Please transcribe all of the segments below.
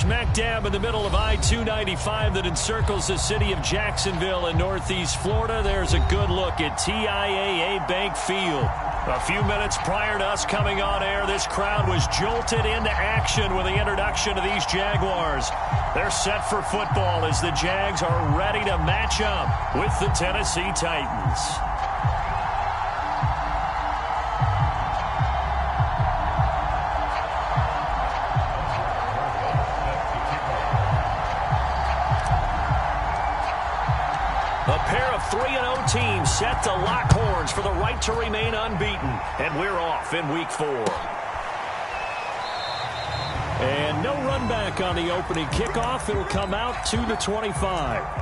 smack dab in the middle of I-295 that encircles the city of Jacksonville in northeast Florida. There's a good look at TIAA Bank Field. A few minutes prior to us coming on air, this crowd was jolted into action with the introduction of these Jaguars. They're set for football as the Jags are ready to match up with the Tennessee Titans. A pair of 3-0 teams set to lock horns for the right to remain unbeaten. And we're off in week 4. And no run back on the opening kickoff. It'll come out to the 25.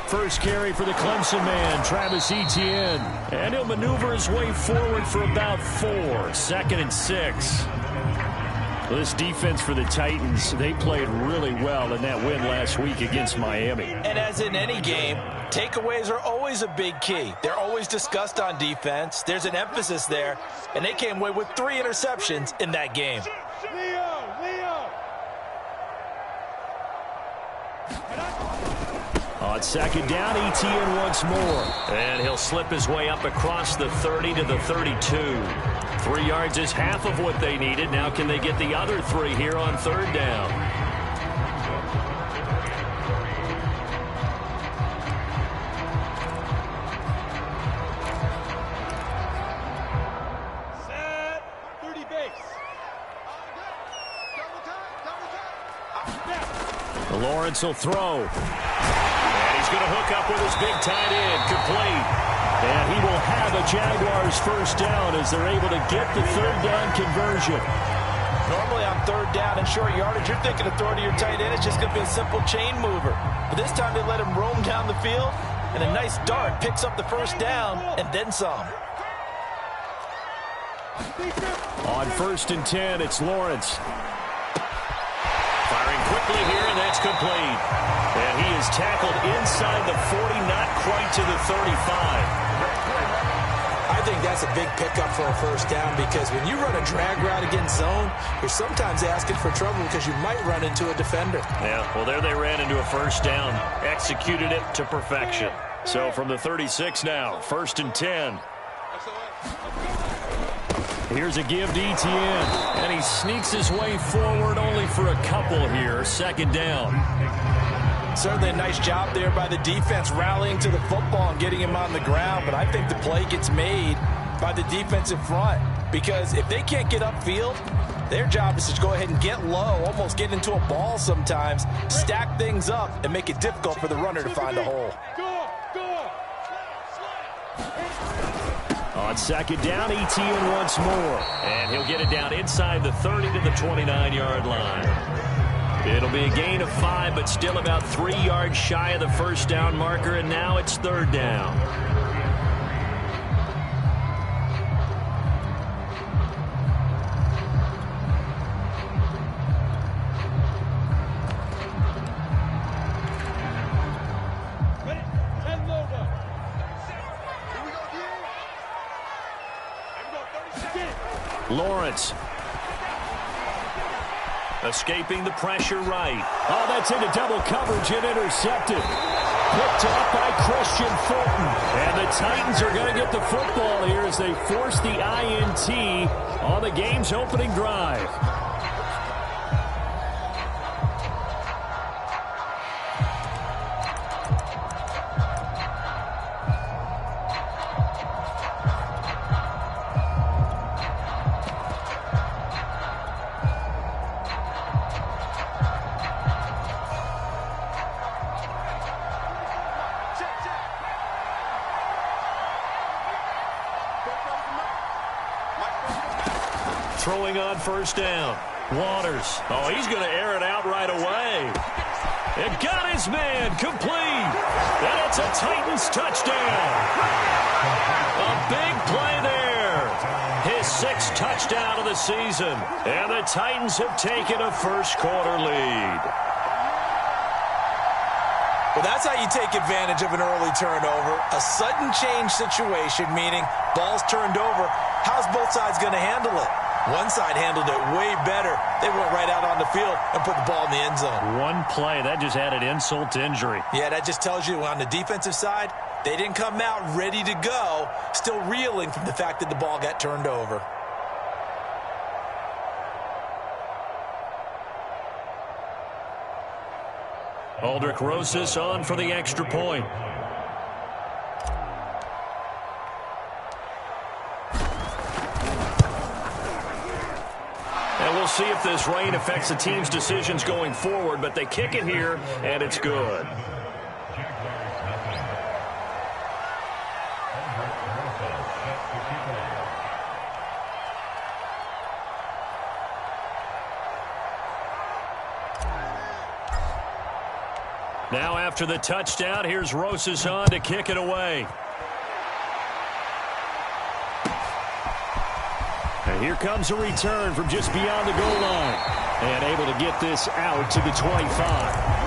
First carry for the Clemson man, Travis Etienne. And he'll maneuver his way forward for about 4. 2nd and 6. Well, this defense for the Titans, they played really well in that win last week against Miami. And as in any game, takeaways are always a big key. They're always discussed on defense. There's an emphasis there. And they came away with 3 interceptions in that game. On 2nd down, Etienne once more. And he'll slip his way up across the 30 to the 32. 3 yards is half of what they needed. Now can they get the other 3 here on 3rd down? Set. 30 base. Lawrence will throw. He's going to hook up with his big tight end, complete. And he will have a Jaguars first down as they're able to get the 3rd down conversion. Normally on 3rd down and short yardage, you're thinking of throwing to your tight end. It's just going to be a simple chain mover. But this time they let him roam down the field, and a nice dart picks up the first down and then some. On 1st and 10, it's Lawrence. Firing quickly here, and that's complete. And he is tackled inside the 40, not quite to the 35. I think that's a big pickup for a first down because when you run a drag route against zone, you're sometimes asking for trouble because you might run into a defender. Yeah, well, there they ran into a first down, executed it to perfection. So from the 36 now, 1st and 10. Here's a give to Etienne, and he sneaks his way forward only for a couple here. 2nd down. Certainly a nice job there by the defense rallying to the football and getting him on the ground, but I think the play gets made by the defensive front because if they can't get upfield, their job is to go ahead and get low, almost get into a ball sometimes, stack things up, and make it difficult for the runner to find a hole. On 2nd down, Etienne once more. And he'll get it down inside the 30 to the 29-yard line. It'll be a gain of 5, but still about 3 yards shy of the first down marker, and now it's 3rd down. Lawrence. Escaping the pressure right. Oh, that's into double coverage and intercepted. Picked up by Christian Fulton. And the Titans are going to get the football here as they force the INT on the game's opening drive. Throwing on 1st down. Waters. Oh, he's going to air it out right away. It got his man complete. And it's a Titans touchdown. A big play there. His 6th touchdown of the season. And the Titans have taken a first-quarter lead. Well, that's how you take advantage of an early turnover. A sudden change situation, meaning ball's turned over. How's both sides going to handle it? One side handled it way better. They went right out on the field and put the ball in the end zone. One play, that just added insult to injury. Yeah, that just tells you on the defensive side, they didn't come out ready to go, still reeling from the fact that the ball got turned over. Aldrich Rosas on for the extra point. And we'll see if this rain affects the team's decisions going forward, but they kick it here, and it's good. Now after the touchdown, here's Rosas on to kick it away. And here comes a return from just beyond the goal line. And able to get this out to the 25.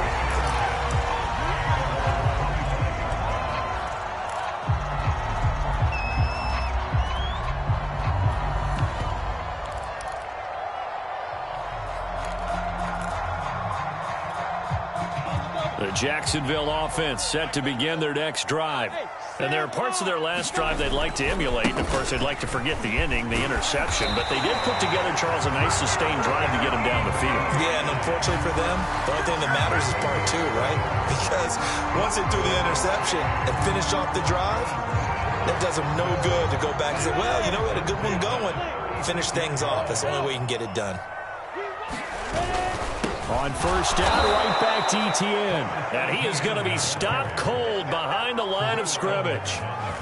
The Jacksonville offense set to begin their next drive. And there are parts of their last drive they'd like to emulate. And, of course, they'd like to forget the ending, the interception. But they did put together, Charles, a nice sustained drive to get them down the field. Yeah, and unfortunately for them, the only thing that matters is part 2, right? Because once they threw the interception and finished off the drive, that does them no good to go back and say, well, you know, we had a good one going. Finish things off. That's the only way you can get it done. On first down, right back to Etienne. And he is going to be stopped cold behind the line of scrimmage.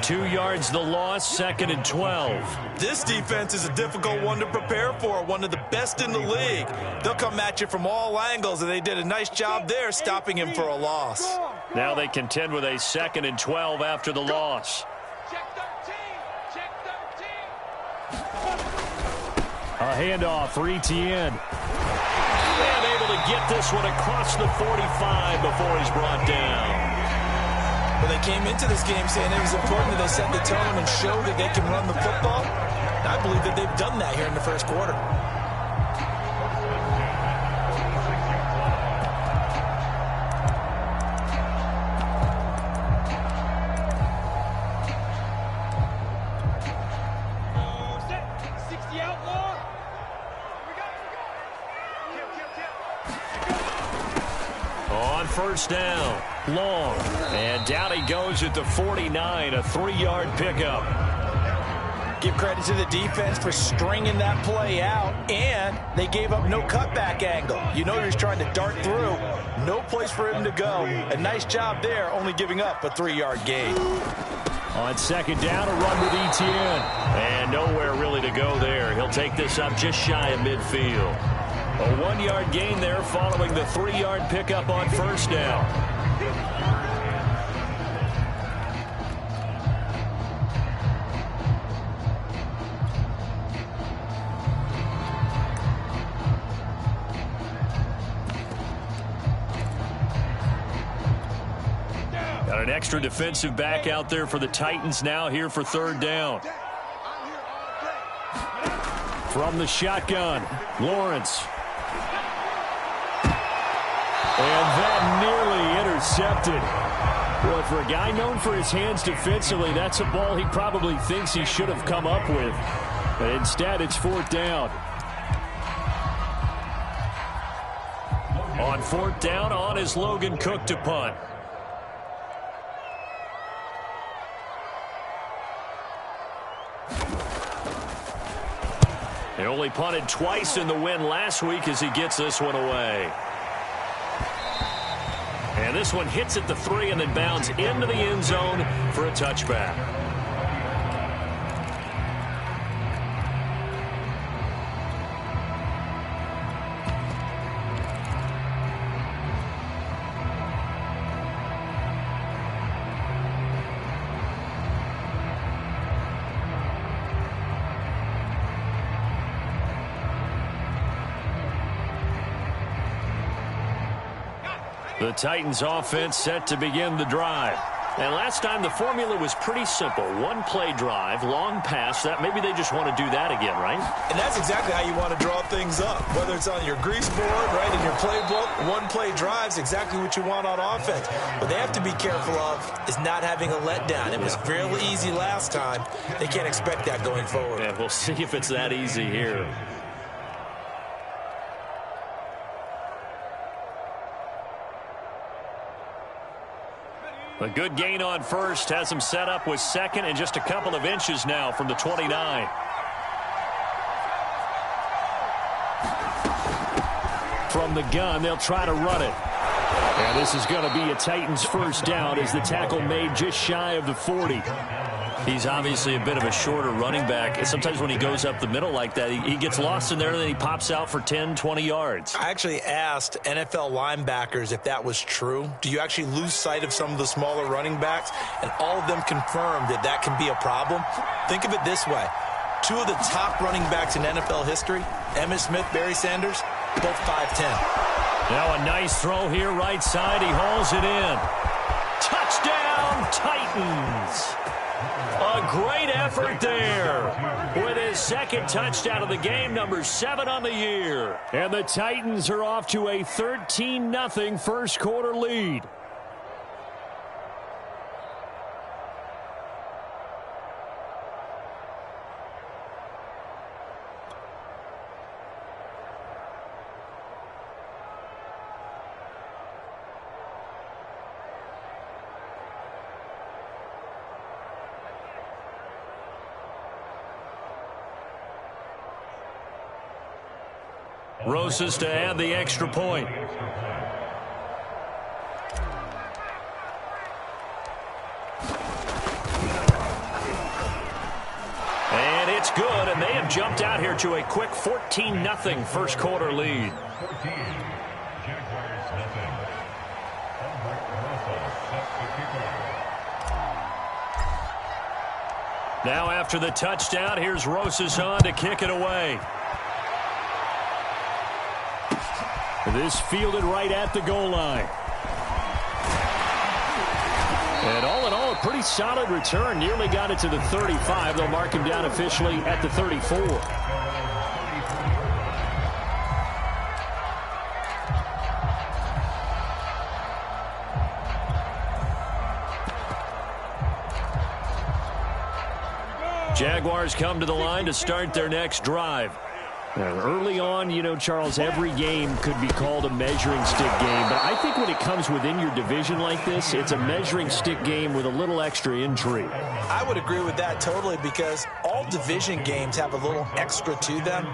2 yards the loss, 2nd and 12. This defense is a difficult one to prepare for, one of the best in the league. They'll come at you from all angles, and they did a nice job there stopping him for a loss. Now they contend with a 2nd and 12 after the loss. Check 13. Check 13. A handoff for Etienne. And able to get this one across the 45 before he's brought down. Well, they came into this game saying it was important that they set the tone and show that they can run the football. And I believe that they've done that here in the first quarter. First down, long, and down he goes at the 49, a 3-yard pickup. Give credit to the defense for stringing that play out, and they gave up no cutback angle. You know he's trying to dart through. No place for him to go. A nice job there, only giving up a 3-yard gain. On second down, a run with Etienne. And nowhere really to go there. He'll take this up just shy of midfield. A 1-yard gain there following the 3-yard pickup on first down. Got an extra defensive back out there for the Titans now here for third down. From the shotgun, Lawrence. And that nearly intercepted. Well, for a guy known for his hands defensively, that's a ball he probably thinks he should have come up with. But instead, it's fourth down. On fourth down, on is Logan Cook to punt. They only punted twice in the win last week as he gets this one away. And this one hits at the 3 and then bounds into the end zone for a touchback. The Titans offense set to begin the drive. And last time the formula was pretty simple. One play drive, long pass. That maybe they just want to do that again, right? And that's exactly how you want to draw things up. Whether it's on your grease board, right, in your playbook, one play drive is exactly what you want on offense. What they have to be careful of is not having a letdown. It was fairly easy last time. They can't expect that going forward. Yeah, we'll see if it's that easy here. A good gain on first has him set up with second and just a couple of inches now from the 29. From the gun, they'll try to run it. And this is going to be a Titans first down as the tackle made just shy of the 40. He's obviously a bit of a shorter running back. And sometimes when he goes up the middle like that, he gets lost in there and then he pops out for 10, 20 yards. I actually asked NFL linebackers if that was true. Do you actually lose sight of some of the smaller running backs? And all of them confirmed that that can be a problem. Think of it this way. Two of the top running backs in NFL history, Emmitt Smith, Barry Sanders, both 5'10". Now a nice throw here right side. He hauls it in. Touchdown, Titans. A great effort there with his second touchdown of the game, number 7 on the year. And the Titans are off to a 13-0 first quarter lead. Rosas to add the extra point. And it's good, and they have jumped out here to a quick 14-0 first quarter lead. Now after the touchdown, here's Rosas on to kick it away. This fielded right at the goal line. And all in all, a pretty solid return. Nearly got it to the 35. They'll mark him down officially at the 34. Jaguars come to the line to start their next drive. Early on, you know, Charles, every game could be called a measuring stick game. But I think when it comes within your division like this, it's a measuring stick game with a little extra intrigue. I would agree with that totally because all division games have a little extra to them.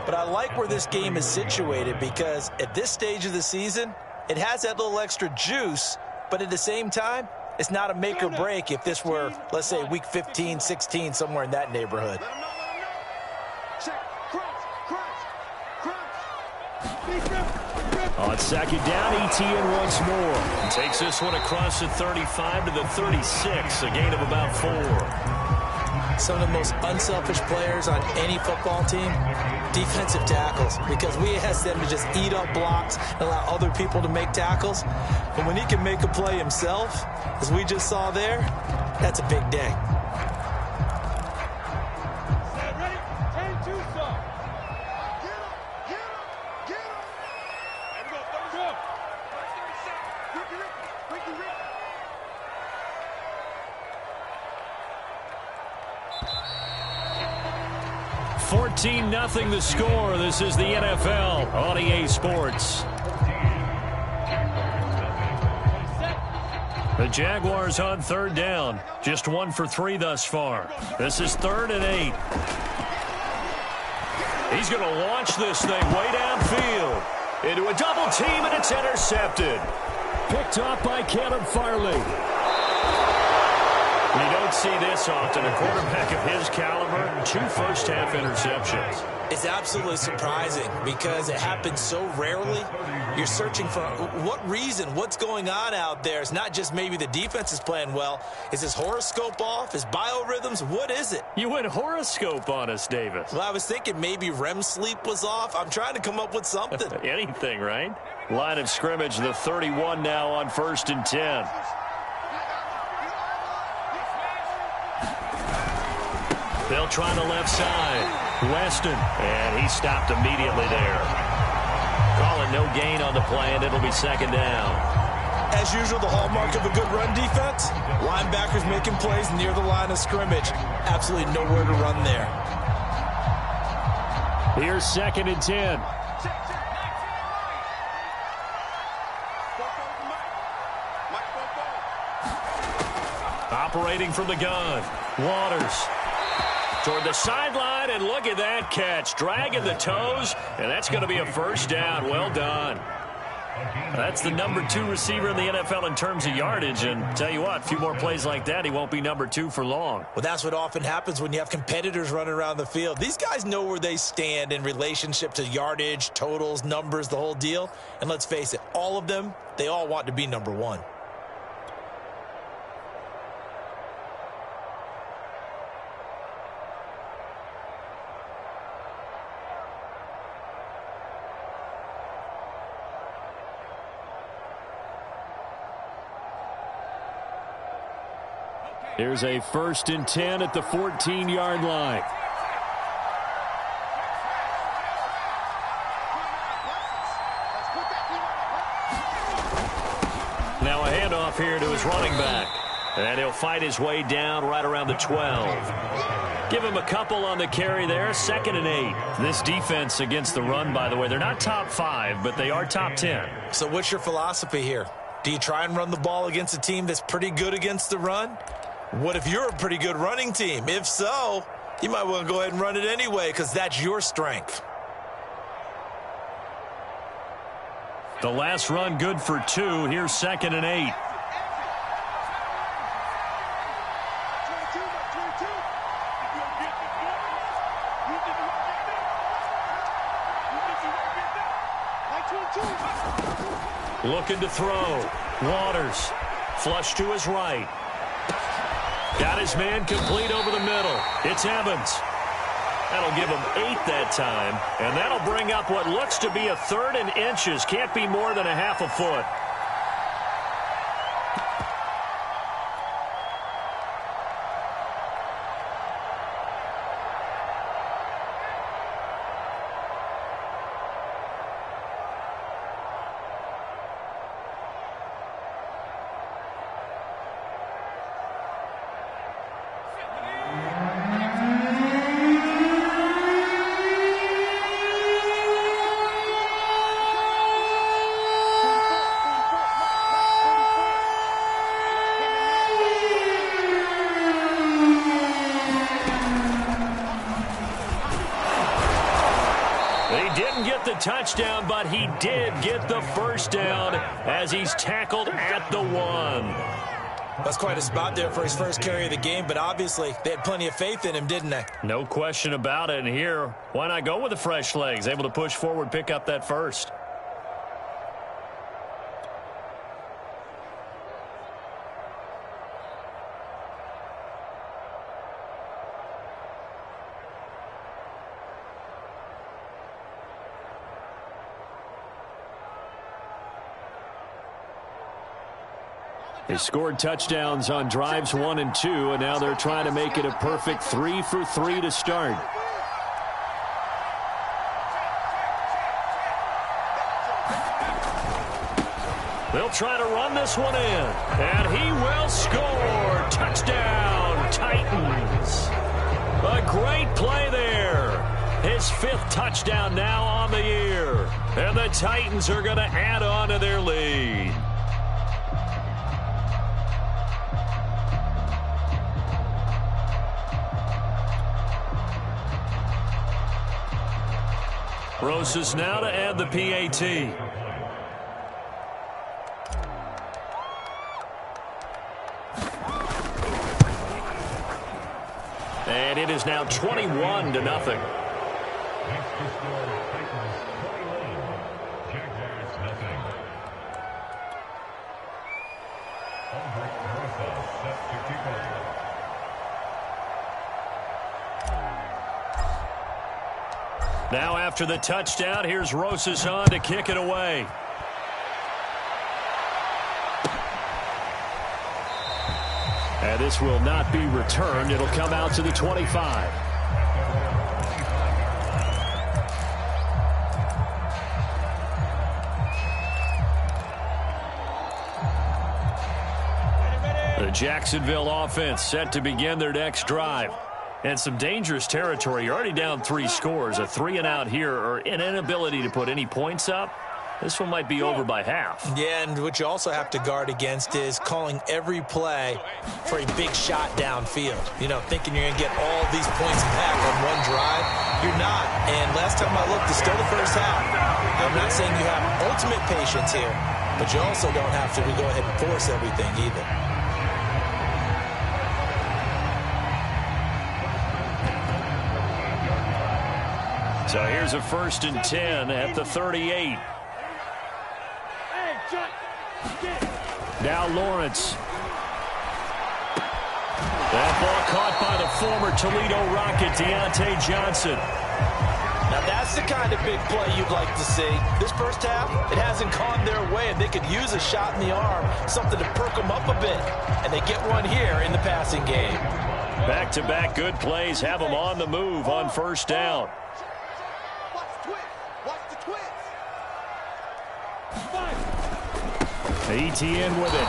But I like where this game is situated because at this stage of the season, it has that little extra juice. But at the same time, it's not a make or break if this were, let's say, week 15, 16, somewhere in that neighborhood. On second down, Etienne once more. And takes this one across the 35 to the 36, a gain of about 4. Some of the most unselfish players on any football team, defensive tackles, because we ask them to just eat up blocks and allow other people to make tackles. But when he can make a play himself, as we just saw there, that's a big day. Nothing the score. This is the NFL on EA Sports. The Jaguars on third down. Just 1 for 3 thus far. This is 3rd and 8. He's going to launch this thing way downfield into a double team, and it's intercepted. Picked off by Caleb Farley. You don't see this often. A quarterback of his caliber, 2 first-half interceptions. It's absolutely surprising because it happens so rarely. You're searching for what reason, what's going on out there. It's not just maybe the defense is playing well. Is his horoscope off? His biorhythms? What is it? You went horoscope on us, Davis. Well, I was thinking maybe REM sleep was off. I'm trying to come up with something. Anything, right? Line of scrimmage, the 31 now on 1st and 10. They'll try the left side. Weston, and he stopped immediately there. Call it no gain on the play, and it'll be 2nd down. As usual, the hallmark of a good run defense, linebackers making plays near the line of scrimmage. Absolutely nowhere to run there. Here's 2nd and 10. Operating from the gun, Waters. Toward the sideline, and look at that catch. Dragging the toes, and that's going to be a 1st down. Well done. That's the number 2 receiver in the NFL in terms of yardage, and tell you what, a few more plays like that, he won't be number 2 for long. Well, that's what often happens when you have competitors running around the field. These guys know where they stand in relationship to yardage, totals, numbers, the whole deal. And let's face it, all of them, they all want to be number 1. Here's a 1st and 10 at the 14-yard line. Now a handoff here to his running back. And he'll fight his way down right around the 12. Give him a couple on the carry there. 2nd and 8. This defense against the run, by the way, they're not top 5, but they are top 10. So what's your philosophy here? Do you try and run the ball against a team that's pretty good against the run? What if you're a pretty good running team? If so, you might want to go ahead and run it anyway because that's your strength. The last run good for 2. Here's 2nd and 8. Looking to throw. Waters. Flush to his right. Got his man complete over the middle. It's Evans. That'll give him 8 that time. And that'll bring up what looks to be a 3rd and inches. Can't be more than a half a foot. Touchdown, but he did get the 1st down as he's tackled at the 1. That's quite a spot there for his first carry of the game, but obviously they had plenty of faith in him, didn't they? No question about it. And here, why not go with the fresh legs? Able to push forward, pick up that 1st. They scored touchdowns on drives 1 and 2, and now they're trying to make it a perfect 3 for 3 to start. They'll try to run this one in, and he will score. Touchdown, Titans. A great play there. His 5th touchdown now on the year, and the Titans are going to add on to their lead. Rosas now to add the PAT. And it is now 21-0. Now after the touchdown, here's Rosas on to kick it away. And this will not be returned. It'll come out to the 25. The Jacksonville offense set to begin their next drive. And some dangerous territory. You're already down 3 scores. A 3-and-out here or an inability to put any points up. This one might be over by half. Yeah, and what you also have to guard against is calling every play for a big shot downfield. You know, thinking you're going to get all these points back on one drive. You're not. And last time I looked, it's still the first half. I'm not saying you have ultimate patience here, but you also don't have to go ahead and force everything either. So here's a 1st and 10 at the 38. Now Lawrence. That ball caught by the former Toledo Rocket, Deontay Johnson. Now that's the kind of big play you'd like to see. This first half, it hasn't gone their way, and they could use a shot in the arm, something to perk them up a bit. And they get one here in the passing game. Back-to-back good plays have them on the move on 1st down. Etienne with it.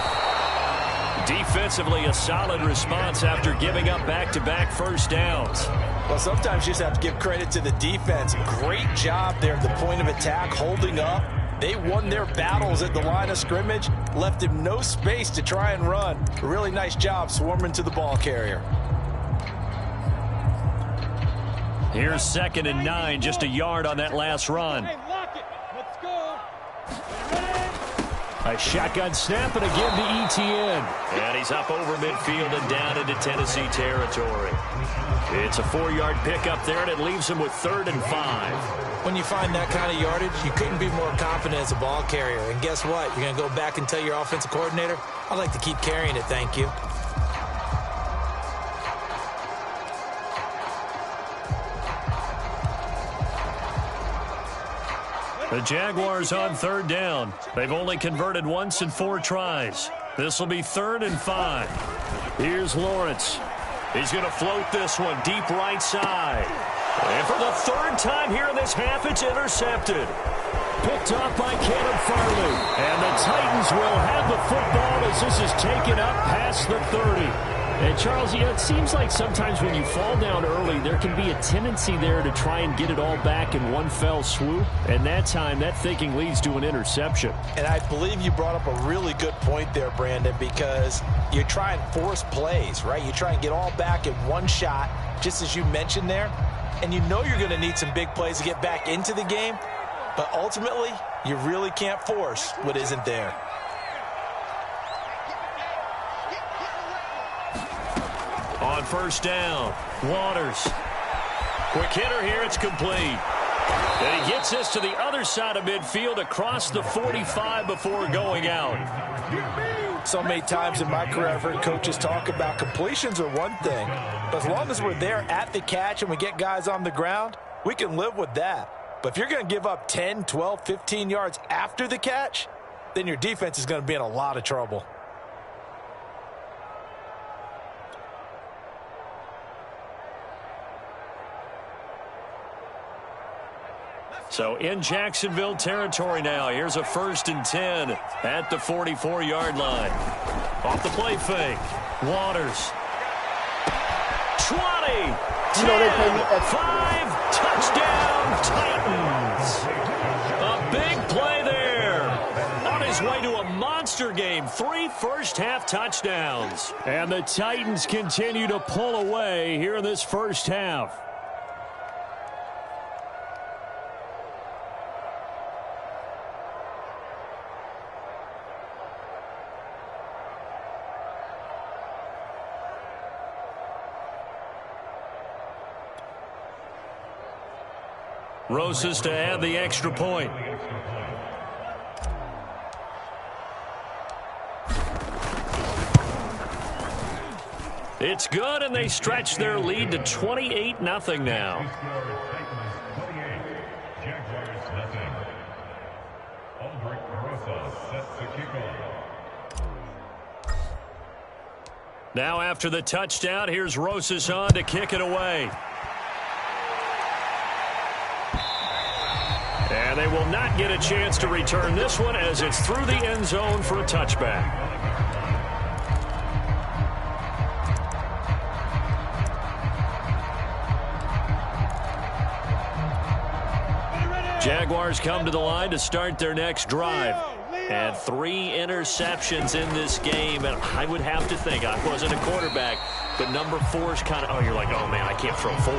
Defensively, a solid response after giving up back-to-back 1st downs. Well, sometimes you just have to give credit to the defense. Great job there at the point of attack, holding up. They won their battles at the line of scrimmage, left him no space to try and run. A really nice job swarming to the ball carrier. Here's 2nd and 9, just a yard on that last run. Hey, lock it. Let's go. A shotgun snap, and again to Etienne. And he's up over midfield and down into Tennessee territory. It's a 4-yard pickup there, and it leaves him with 3rd and 5. When you find that kind of yardage, you couldn't be more confident as a ball carrier. And guess what? You're going to go back and tell your offensive coordinator, I'd like to keep carrying it, thank you. The Jaguars on 3rd down. They've only converted once in 4 tries. This will be 3rd and 5. Here's Lawrence. He's going to float this one deep right side. And for the 3rd time here in this half, it's intercepted. Picked off by Caleb Farley. And the Titans will have the football as this is taken up past the 30. And Charles, you know, it seems like sometimes when you fall down early, there can be a tendency there to try and get it all back in one fell swoop. And that time, that thinking leads to an interception. And I believe you brought up a really good point there, Brandon, because you try and force plays, right? You try and get all back in one shot, just as you mentioned there. And you know you're going to need some big plays to get back into the game. But ultimately, you really can't force what isn't there. On 1st down, Waters. Quick hitter here, it's complete. And he gets this to the other side of midfield across the 45 before going out. So many times in my career, I've heard coaches talk about completions are one thing. But as long as we're there at the catch and we get guys on the ground, we can live with that. But if you're going to give up 10, 12, 15 yards after the catch, then your defense is going to be in a lot of trouble. So in Jacksonville territory now. Here's a 1st and 10 at the 44-yard line. Off the play fake. Waters. 20, 10, 5, touchdown Titans. A big play there. On his way to a monster game. 3 first-half touchdowns. And the Titans continue to pull away here in this first half. Rosas to add the extra point. It's good, and they stretch their lead to 28-0 now. Now after the touchdown, here's Rosas on to kick it away. And they will not get a chance to return this one as it's through the end zone for a touchback. Jaguars come to the line to start their next drive. And 3 interceptions in this game. And I would have to think, I wasn't a quarterback, but number 4 is kind of, oh, you're like, oh, man, I can't throw 4.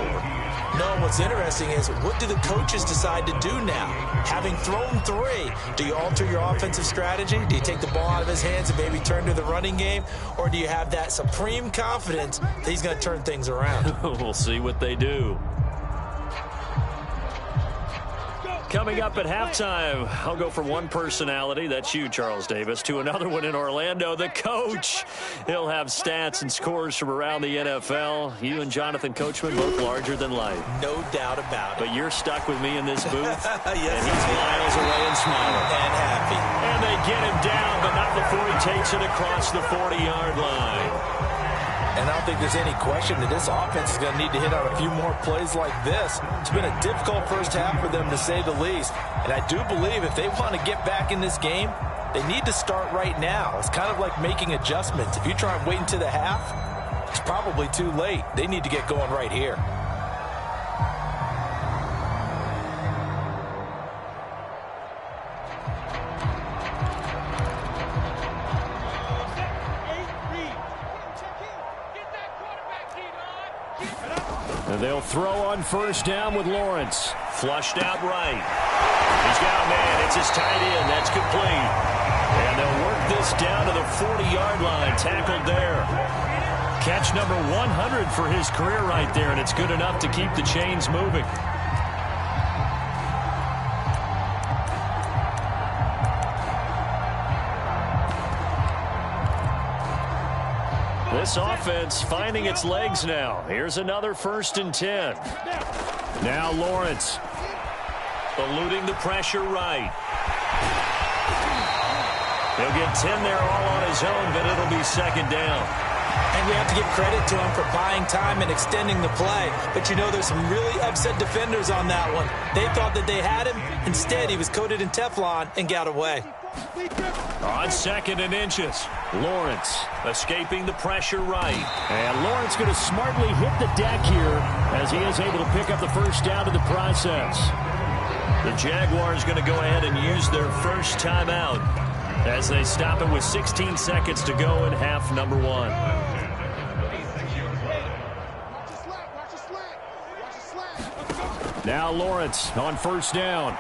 No, what's interesting is, what do the coaches decide to do now? Having thrown 3, do you alter your offensive strategy? Do you take the ball out of his hands and maybe turn to the running game? Or do you have that supreme confidence that he's going to turn things around? We'll see what they do. Coming up at halftime, I'll go from one personality, that's you, Charles Davis, to another one in Orlando, the coach. He'll have stats and scores from around the NFL. You and Jonathan Coachman, both larger than life. No doubt about it. But you're stuck with me in this booth. Yes, and he's miles away and smiling. And happy. And they get him down, but not before he takes it across the 40-yard line. And I don't think there's any question that this offense is going to need to hit on a few more plays like this. It's been a difficult first half for them, to say the least. And I do believe if they want to get back in this game, they need to start right now. It's kind of like making adjustments. If you try and wait until the half, it's probably too late. They need to get going right here. And they'll throw on first down with Lawrence. Flushed out right. He's got a man. It's his tight end. That's complete. And they'll work this down to the 40-yard line. Tackled there. Catch number 100 for his career right there, and it's good enough to keep the chains moving. This offense finding its legs now. Here's another 1st and 10. Now Lawrence eluding the pressure right. He'll get 10 there all on his own, but it'll be 2nd down. And we have to give credit to him for buying time and extending the play. But you know, there's some really upset defenders on that one. They thought that they had him. Instead, he was coated in Teflon and got away. On 2nd and inches, Lawrence escaping the pressure right. And Lawrence going to smartly hit the deck here as he is able to pick up the first down in the process. The Jaguars going to go ahead and use their first timeout as they stop it with 16 seconds to go in half number 1. Now Lawrence on first down.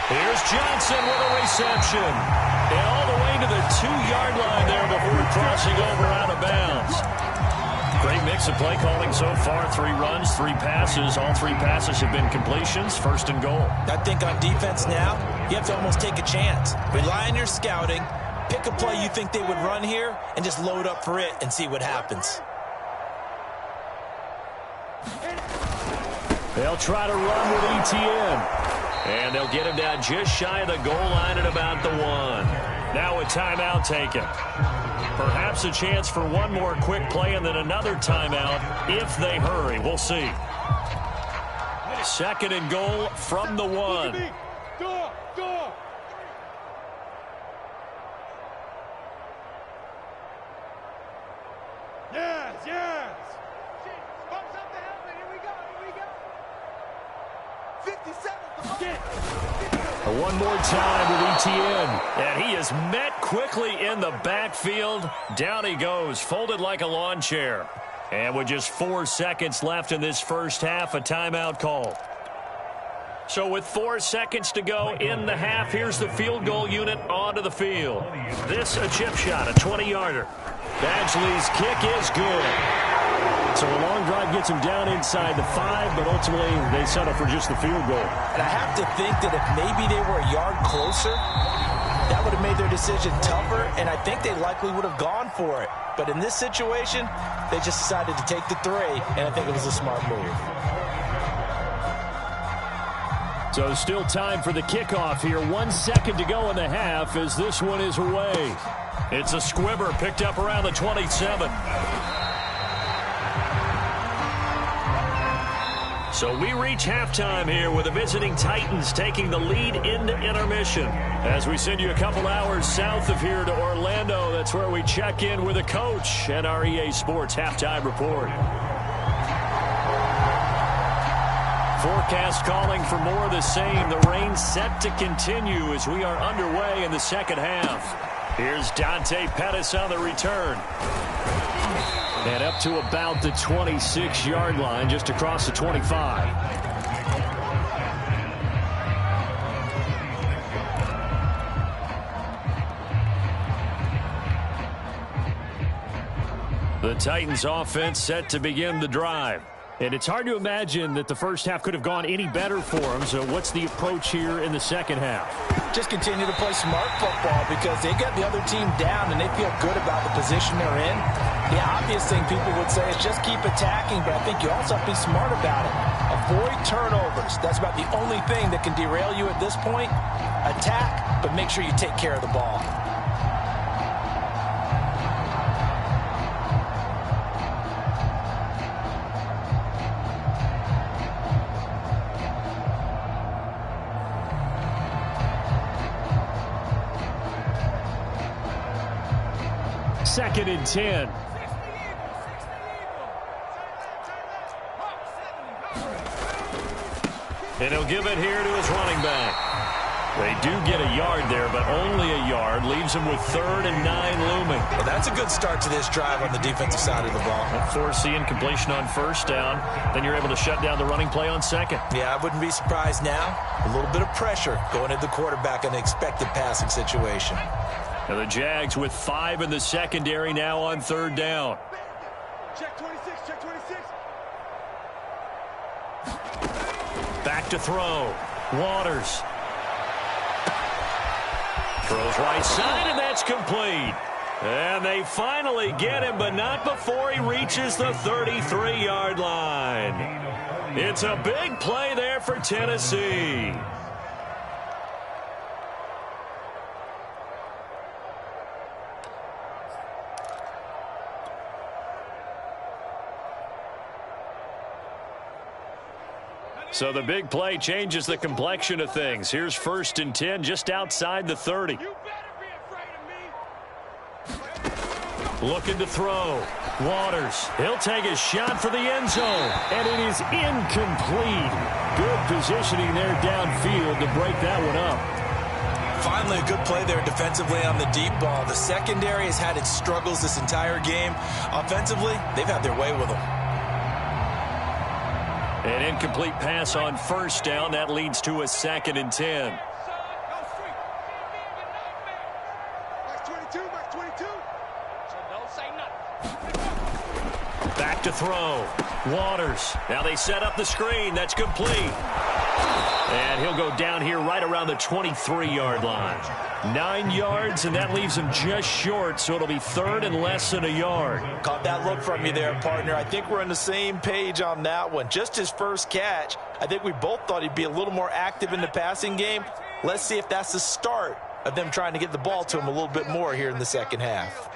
Here's Johnson with a reception. And all the way to the 2-yard line there before crossing over out of bounds. Great mix of play calling so far. 3 runs, 3 passes. All 3 passes have been completions. 1st and goal. I think on defense now, you have to almost take a chance. Rely on your scouting. Pick a play you think they would run here and just load up for it and see what happens. They'll try to run with ETN. And they'll get him down just shy of the goal line at about the 1. Now a timeout taken. Perhaps a chance for one more quick play and then another timeout if they hurry. We'll see. 2nd and goal from the 1. Yes. Bumps up the helmet. Here we go. 57. One more time with ETN. And he is met quickly in the backfield. Down he goes, folded like a lawn chair. And with just 4 seconds left in this first half, a timeout call. So with 4 seconds to go in the half, here's the field goal unit onto the field. This a chip shot, a 20-yarder. Badgley's kick is good. So a long drive gets them down inside the 5, but ultimately they settle for just the field goal. And I have to think that if maybe they were a yard closer, that would have made their decision tougher, and I think they likely would have gone for it. But in this situation, they just decided to take the 3, and I think it was a smart move. So still time for the kickoff here. 1 second to go in the half as this one is away. It's a squibber picked up around the 27. So we reach halftime here with the visiting Titans taking the lead into intermission. As we send you a couple hours south of here to Orlando, that's where we check in with the coach and our EA Sports halftime report. Forecast calling for more of the same. The rain set to continue as we are underway in the second half. Here's Dante Pettis on the return. And up to about the 26-yard line, just across the 25. The Titans offense set to begin the drive. And it's hard to imagine that the first half could have gone any better for them. So what's the approach here in the second half? Just continue to play smart football because they got the other team down and they feel good about the position they're in. The obvious thing people would say is just keep attacking, but I think you also have to be smart about it. Avoid turnovers. That's about the only thing that can derail you at this point. Attack, but make sure you take care of the ball. Second and 10. And he'll give it here to his running back. They do get a yard there, but only a yard. Leaves him with 3rd and 9 looming. Well, that's a good start to this drive on the defensive side of the ball. Force the incompletion on first down. Then you're able to shut down the running play on second. Yeah, I wouldn't be surprised now. A little bit of pressure going at the quarterback in an expected passing situation. Now the Jags with 5 in the secondary now on 3rd down. Check 26, check 26. Back to throw. Waters. Throws right side, and that's complete. And they finally get him, but not before he reaches the 33-yard line. It's a big play there for Tennessee. So the big play changes the complexion of things. Here's 1st and 10 just outside the 30. You better be afraid of me. Looking to throw. Waters. He'll take a shot for the end zone. And it is incomplete. Good positioning there downfield to break that one up. Finally, a good play there defensively on the deep ball. The secondary has had its struggles this entire game. Offensively, they've had their way with them. An incomplete pass on 1st down. That leads to a 2nd and 10. Max 22, Max 22. So don't say nothing. Back to throw. Waters. Now they set up the screen. That's complete. And he'll go down here right around the 23-yard line. 9 yards, and that leaves him just short, so it'll be 3rd and less than a yard. Caught that look from you there, partner. I think we're on the same page on that one. Just his first catch. I think we both thought he'd be a little more active in the passing game. Let's see if that's the start of them trying to get the ball to him a little bit more here in the second half.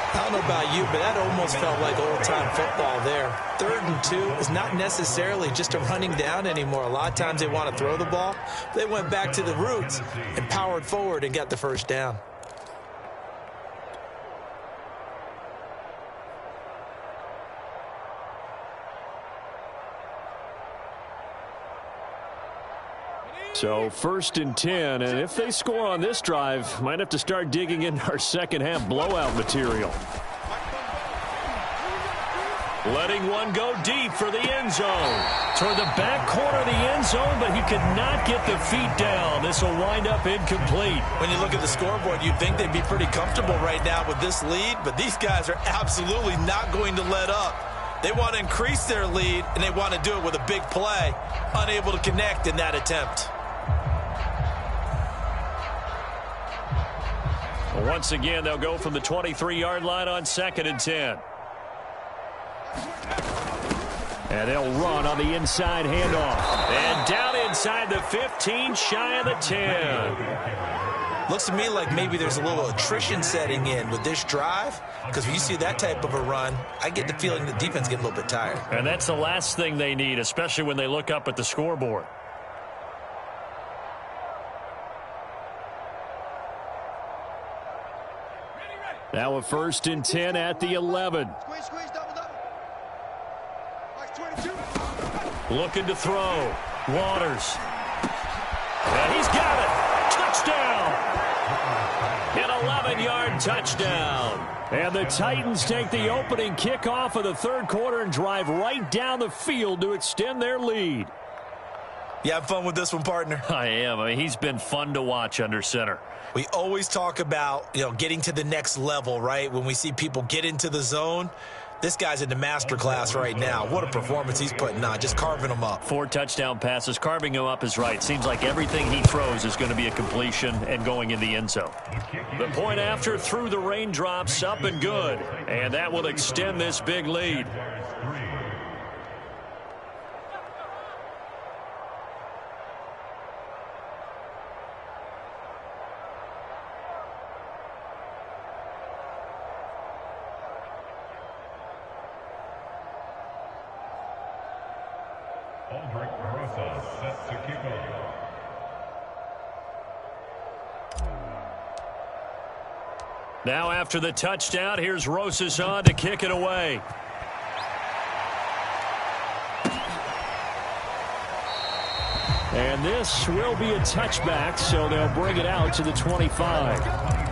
I don't know about you, but that almost felt like old-time football there. 3rd and 2 is not necessarily just a running down anymore. A lot of times they want to throw the ball. They went back to the roots and powered forward and got the first down. So 1st and 10, and if they score on this drive, might have to start digging into our second half blowout material. Letting one go deep for the end zone. Toward the back corner of the end zone, but he could not get the feet down. This will wind up incomplete. When you look at the scoreboard, you'd think they'd be pretty comfortable right now with this lead, but these guys are absolutely not going to let up. They want to increase their lead, and they want to do it with a big play. Unable to connect in that attempt. Once again, they'll go from the 23-yard line on 2nd and 10. And they'll run on the inside handoff. And down inside the 15, shy of the 10. Looks to me like maybe there's a little attrition setting in with this drive, because when you see that type of a run, I get the feeling the defense gets a little bit tired. And that's the last thing they need, especially when they look up at the scoreboard. Now a 1st and 10 at the 11. Squeeze, double. Max 22. Looking to throw. Waters. And he's got it. Touchdown. An 11-yard touchdown. And the Titans take the opening kickoff of the 3rd quarter and drive right down the field to extend their lead. You have fun with this one, partner? I am. I mean, he's been fun to watch under center. We always talk about, getting to the next level, right? When we see people get into the zone, this guy's in the master class right now. What a performance he's putting on, just carving them up. 4 touchdown passes. Carving him up is right. Seems like everything he throws is going to be a completion and going in the end zone. The point after through the raindrops, up and good. And that will extend this big lead. Now after the touchdown, here's Rosas on to kick it away. And this will be a touchback, so they'll bring it out to the 25.